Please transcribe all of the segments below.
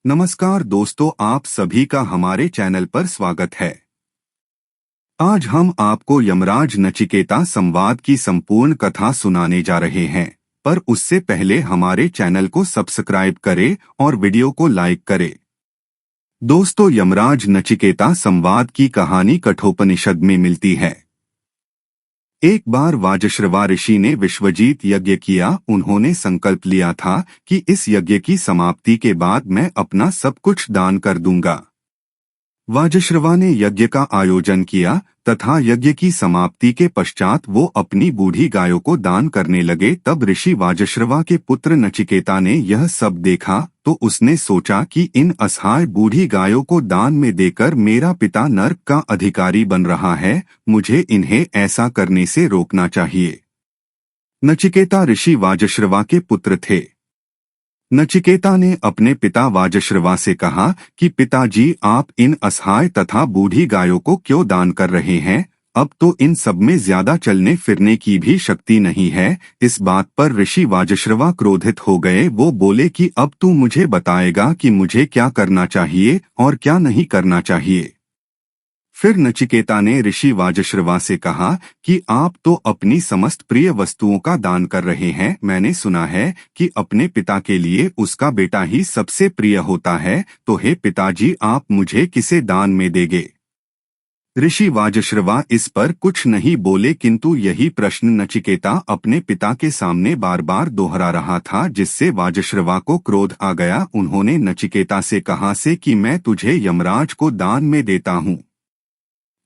नमस्कार दोस्तों, आप सभी का हमारे चैनल पर स्वागत है। आज हम आपको यमराज नचिकेता संवाद की संपूर्ण कथा सुनाने जा रहे हैं, पर उससे पहले हमारे चैनल को सब्सक्राइब करें और वीडियो को लाइक करें। दोस्तों, यमराज नचिकेता संवाद की कहानी कठोपनिषद में मिलती है। एक बार वाजश्रवा ऋषि ने विश्वजीत यज्ञ किया। उन्होंने संकल्प लिया था कि इस यज्ञ की समाप्ति के बाद मैं अपना सब कुछ दान कर दूंगा। वाजश्रवा ने यज्ञ का आयोजन किया तथा यज्ञ की समाप्ति के पश्चात वो अपनी बूढ़ी गायों को दान करने लगे। तब ऋषि वाजश्रवा के पुत्र नचिकेता ने यह सब देखा तो उसने सोचा कि इन असहाय बूढ़ी गायों को दान में देकर मेरा पिता नर्क का अधिकारी बन रहा है, मुझे इन्हें ऐसा करने से रोकना चाहिए। नचिकेता ऋषि वाजश्रवा के पुत्र थे। नचिकेता ने अपने पिता वाजश्रवा से कहा कि पिताजी, आप इन असहाय तथा बूढ़ी गायों को क्यों दान कर रहे हैं? अब तो इन सब में ज्यादा चलने फिरने की भी शक्ति नहीं है। इस बात पर ऋषि वाजश्रवा क्रोधित हो गए। वो बोले कि अब तू मुझे बताएगा कि मुझे क्या करना चाहिए और क्या नहीं करना चाहिए। फिर नचिकेता ने ऋषि वाजश्रवा से कहा कि आप तो अपनी समस्त प्रिय वस्तुओं का दान कर रहे हैं। मैंने सुना है कि अपने पिता के लिए उसका बेटा ही सबसे प्रिय होता है, तो हे पिताजी, आप मुझे किसे दान में देंगे? ऋषि वाजश्रवा इस पर कुछ नहीं बोले, किंतु यही प्रश्न नचिकेता अपने पिता के सामने बार बार दोहरा रहा था, जिससे वाजश्रवा को क्रोध आ गया। उन्होंने नचिकेता से कहा से कि मैं तुझे यमराज को दान में देता हूँ।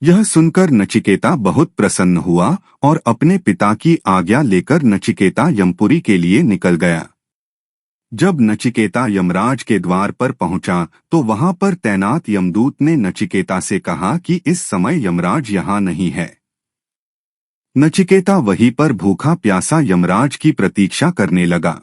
यह सुनकर नचिकेता बहुत प्रसन्न हुआ और अपने पिता की आज्ञा लेकर नचिकेता यमपुरी के लिए निकल गया। जब नचिकेता यमराज के द्वार पर पहुंचा तो वहां पर तैनात यमदूत ने नचिकेता से कहा कि इस समय यमराज यहाँ नहीं है। नचिकेता वहीं पर भूखा प्यासा यमराज की प्रतीक्षा करने लगा।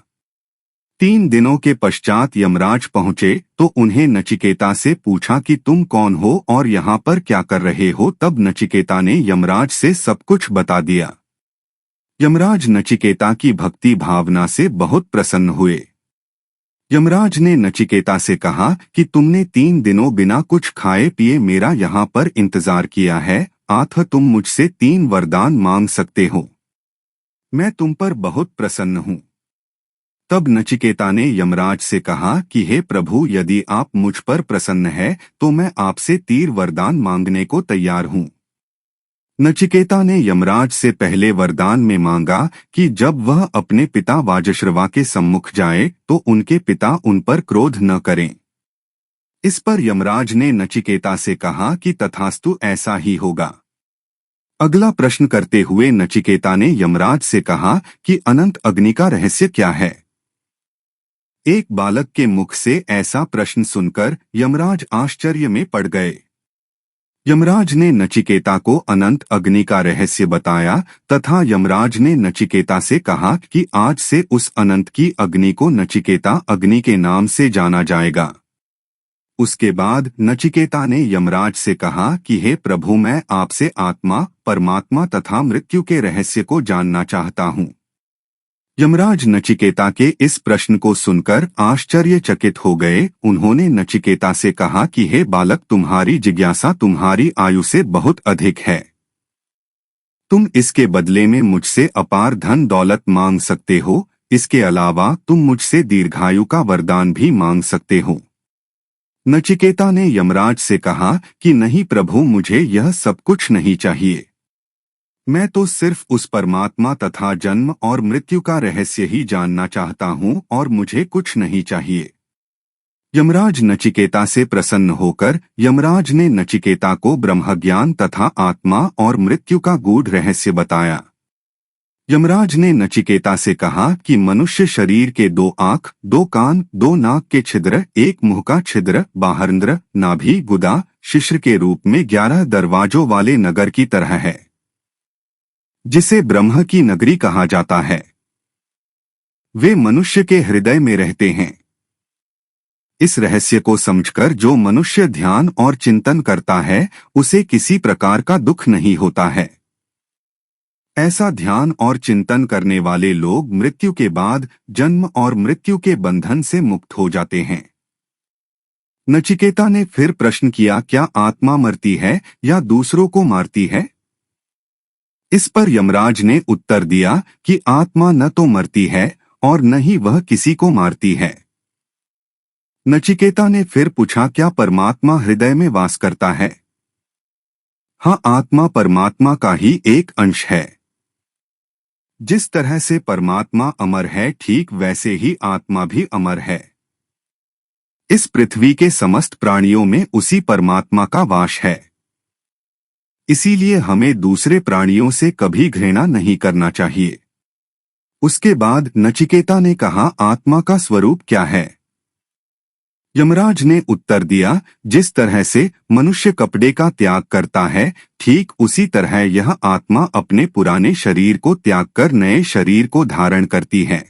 3 दिनों के पश्चात यमराज पहुंचे तो उन्हें नचिकेता से पूछा कि तुम कौन हो और यहाँ पर क्या कर रहे हो। तब नचिकेता ने यमराज से सब कुछ बता दिया। यमराज नचिकेता की भक्ति भावना से बहुत प्रसन्न हुए। यमराज ने नचिकेता से कहा कि तुमने 3 दिनों बिना कुछ खाए पिए मेरा यहाँ पर इंतजार किया है, अतः तुम मुझसे 3 वरदान मांग सकते हो। मैं तुम पर बहुत प्रसन्न हूँ। तब नचिकेता ने यमराज से कहा कि हे प्रभु, यदि आप मुझ पर प्रसन्न है तो मैं आपसे 3 वरदान मांगने को तैयार हूँ। नचिकेता ने यमराज से पहले वरदान में मांगा कि जब वह अपने पिता वाजश्रवा के सम्मुख जाए तो उनके पिता उन पर क्रोध न करें। इस पर यमराज ने नचिकेता से कहा कि तथास्तु, ऐसा ही होगा। अगला प्रश्न करते हुए नचिकेता ने यमराज से कहा कि अनंत अग्नि का रहस्य क्या है? एक बालक के मुख से ऐसा प्रश्न सुनकर यमराज आश्चर्य में पड़ गए। यमराज ने नचिकेता को अनंत अग्नि का रहस्य बताया तथा यमराज ने नचिकेता से कहा कि आज से उस अनंत की अग्नि को नचिकेता अग्नि के नाम से जाना जाएगा। उसके बाद नचिकेता ने यमराज से कहा कि हे प्रभु, मैं आपसे आत्मा, परमात्मा तथा मृत्यु के रहस्य को जानना चाहता हूँ। यमराज नचिकेता के इस प्रश्न को सुनकर आश्चर्यचकित हो गए। उन्होंने नचिकेता से कहा कि हे बालक, तुम्हारी जिज्ञासा तुम्हारी आयु से बहुत अधिक है। तुम इसके बदले में मुझसे अपार धन दौलत मांग सकते हो। इसके अलावा तुम मुझसे दीर्घायु का वरदान भी मांग सकते हो। नचिकेता ने यमराज से कहा कि नहीं प्रभु, मुझे यह सब कुछ नहीं चाहिए। मैं तो सिर्फ उस परमात्मा तथा जन्म और मृत्यु का रहस्य ही जानना चाहता हूँ और मुझे कुछ नहीं चाहिए। यमराज नचिकेता से प्रसन्न होकर यमराज ने नचिकेता को ब्रह्मज्ञान तथा आत्मा और मृत्यु का गूढ़ रहस्य बताया। यमराज ने नचिकेता से कहा कि मनुष्य शरीर के 2 आँख, 2 कान, 2 नाक के छिद्र, 1 मुंह का छिद्र, बाहरंध्र, नाभि, गुदा, शिश्र के रूप में 11 दरवाजों वाले नगर की तरह है, जिसे ब्रह्म की नगरी कहा जाता है। वे मनुष्य के हृदय में रहते हैं। इस रहस्य को समझकर जो मनुष्य ध्यान और चिंतन करता है उसे किसी प्रकार का दुख नहीं होता है। ऐसा ध्यान और चिंतन करने वाले लोग मृत्यु के बाद जन्म और मृत्यु के बंधन से मुक्त हो जाते हैं। नचिकेता ने फिर प्रश्न किया, क्या आत्मा मरती है या दूसरों को मारती है? इस पर यमराज ने उत्तर दिया कि आत्मा न तो मरती है और न ही वह किसी को मारती है। नचिकेता ने फिर पूछा, क्या परमात्मा हृदय में वास करता है? हाँ, आत्मा परमात्मा का ही एक अंश है। जिस तरह से परमात्मा अमर है, ठीक वैसे ही आत्मा भी अमर है। इस पृथ्वी के समस्त प्राणियों में उसी परमात्मा का वास है। इसीलिए हमें दूसरे प्राणियों से कभी घृणा नहीं करना चाहिए। उसके बाद नचिकेता ने कहा, आत्मा का स्वरूप क्या है? यमराज ने उत्तर दिया, जिस तरह से मनुष्य कपड़े का त्याग करता है, ठीक उसी तरह यह आत्मा अपने पुराने शरीर को त्याग कर नए शरीर को धारण करती है।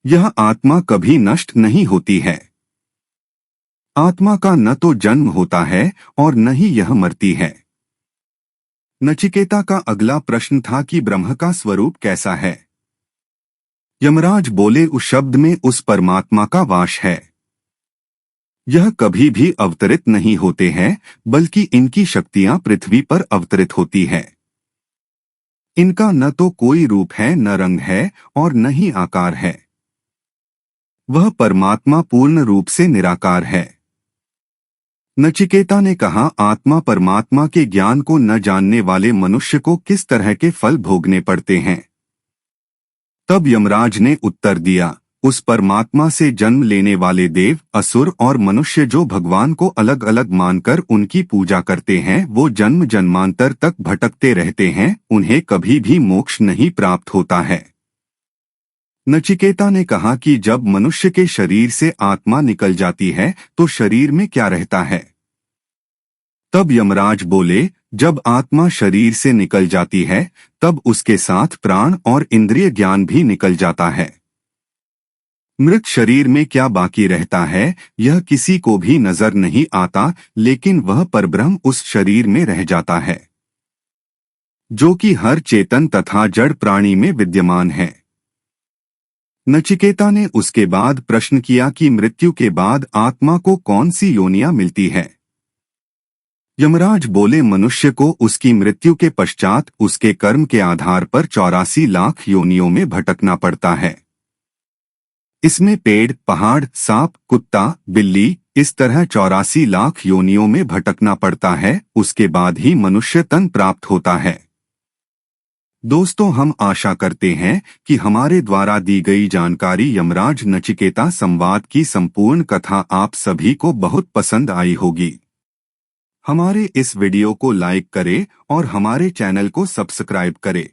यह आत्मा कभी नष्ट नहीं होती है। आत्मा का न तो जन्म होता है और न ही यह मरती है। नचिकेता का अगला प्रश्न था कि ब्रह्म का स्वरूप कैसा है? यमराज बोले, उस शब्द में उस परमात्मा का वास है। यह कभी भी अवतरित नहीं होते हैं, बल्कि इनकी शक्तियां पृथ्वी पर अवतरित होती है। इनका न तो कोई रूप है, न रंग है और न ही आकार है। वह परमात्मा पूर्ण रूप से निराकार है। नचिकेता ने कहा, आत्मा परमात्मा के ज्ञान को न जानने वाले मनुष्य को किस तरह के फल भोगने पड़ते हैं? तब यमराज ने उत्तर दिया, उस परमात्मा से जन्म लेने वाले देव, असुर और मनुष्य जो भगवान को अलग अलग मानकर उनकी पूजा करते हैं, वो जन्म जन्मांतर तक भटकते रहते हैं, उन्हें कभी भी मोक्ष नहीं प्राप्त होता है। नचिकेता ने कहा कि जब मनुष्य के शरीर से आत्मा निकल जाती है तो शरीर में क्या रहता है? तब यमराज बोले, जब आत्मा शरीर से निकल जाती है तब उसके साथ प्राण और इंद्रिय ज्ञान भी निकल जाता है। मृत शरीर में क्या बाकी रहता है, यह किसी को भी नजर नहीं आता, लेकिन वह परब्रह्म उस शरीर में रह जाता है, जो कि हर चेतन तथा जड़ प्राणी में विद्यमान है। नचिकेता ने उसके बाद प्रश्न किया कि मृत्यु के बाद आत्मा को कौन सी योनियां मिलती है? यमराज बोले, मनुष्य को उसकी मृत्यु के पश्चात उसके कर्म के आधार पर 84 लाख योनियों में भटकना पड़ता है। इसमें पेड़, पहाड़, सांप, कुत्ता, बिल्ली, इस तरह 84 लाख योनियों में भटकना पड़ता है। उसके बाद ही मनुष्य तन प्राप्त होता है। दोस्तों, हम आशा करते हैं कि हमारे द्वारा दी गई जानकारी यमराज नचिकेता संवाद की संपूर्ण कथा आप सभी को बहुत पसंद आई होगी। हमारे इस वीडियो को लाइक करें और हमारे चैनल को सब्सक्राइब करें।